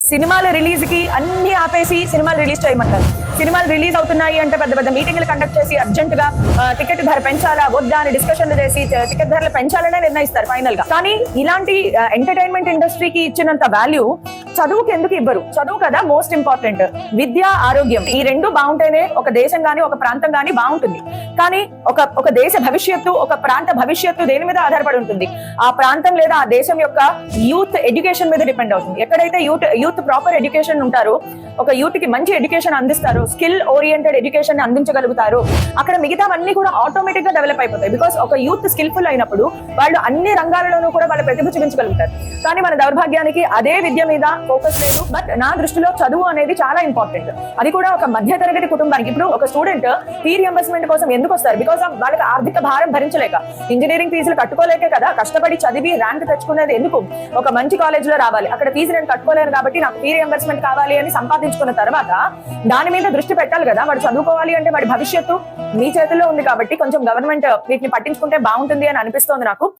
సినిమాల రిలీజ్ కి అన్ని ఆపేసి సినిమాలు రిలీజ్ చేయమంటారు. సినిమాలు రిలీజ్ అవుతున్నాయి అంటే పెద్ద పెద్ద మీటింగ్లు కండక్ట్ చేసి అర్జెంట్ గా టికెట్ ధర పెంచాలా వద్దా అని డిస్కషన్లు చేసి టికెట్ ధరలు పెంచాలనే నిర్ణయిస్తారు ఫైనల్ గా. కానీ ఇలాంటి ఎంటర్టైన్మెంట్ ఇండస్ట్రీకి ఇచ్చినంత వాల్యూ చదువుకి ఎందుకు ఇవ్వరు? చదువు కదా మోస్ట్ ఇంపార్టెంట్. విద్య, ఆరోగ్యం ఈ రెండు బాగుంటేనే ఒక దేశం గానీ ఒక ప్రాంతం గానీ బాగుంటుంది. కానీ ఒక దేశ భవిష్యత్తు, ఒక ప్రాంత భవిష్యత్తు దేని మీద ఆధారపడి ఉంటుంది? ఆ ప్రాంతం లేదా ఆ దేశం యొక్క యూత్ ఎడ్యుకేషన్ మీద డిపెండ్ అవుతుంది. ఎక్కడైతే యూత్ ప్రాపర్ ఎడ్యుకేషన్ ఉంటారో, ఒక యూత్ కి మంచి ఎడ్యుకేషన్ అందిస్తారు, స్కిల్ ఓరియంటెడ్ ఎడ్యుకేషన్ అందించగలుగుతారు, అక్కడ మిగతావన్నీ కూడా ఆటోమేటిక్ గా డెవలప్ అయిపోతాయి. బికాస్ ఒక యూత్ స్కిల్ఫుల్ అయినప్పుడు వాళ్ళు అన్ని రంగాలలోనూ కూడా వాళ్ళ ప్రతిభ చూపించగలుగుతారు. కానీ మన దౌర్భాగ్యానికి అదే విద్య మీద ఫోకస్ లేదు. బట్ నా దృష్టిలో చదువు అనేది చాలా ఇంపార్టెంట్. అది కూడా ఒక మధ్య తరగతి కుటుంబానికి. ఇప్పుడు ఒక స్టూడెంట్ ఫీ రియంబర్స్మెంట్ కోసం ఎందుకు వస్తారు? బికాస్ వాళ్ళకి ఆర్థిక భారం భరించలేక, ఇంజనీరింగ్ ఫీజులు కట్టుకోలేకే కదా కష్టపడి చదివి ర్యాంక్ తెచ్చుకునేది. ఎందుకు? ఒక మంచి కాలేజ్ లో రావాలి, అక్కడ ఫీజు నేను కట్టుకోలేను కాబట్టి నాకు ఫీ రియంబర్స్మెంట్ కావాలి అని సంపాదించుకున్న తర్వాత దాని మీద దృష్టి పెట్టాలి కదా. వాడు చదువుకోవాలి అంటే వాడి భవిష్యత్తు మీ చేతుల్లో ఉంది కాబట్టి కొంచెం గవర్నమెంట్ వీటిని పట్టించుకుంటే బాగుంటుంది అని అనిపిస్తోంది నాకు.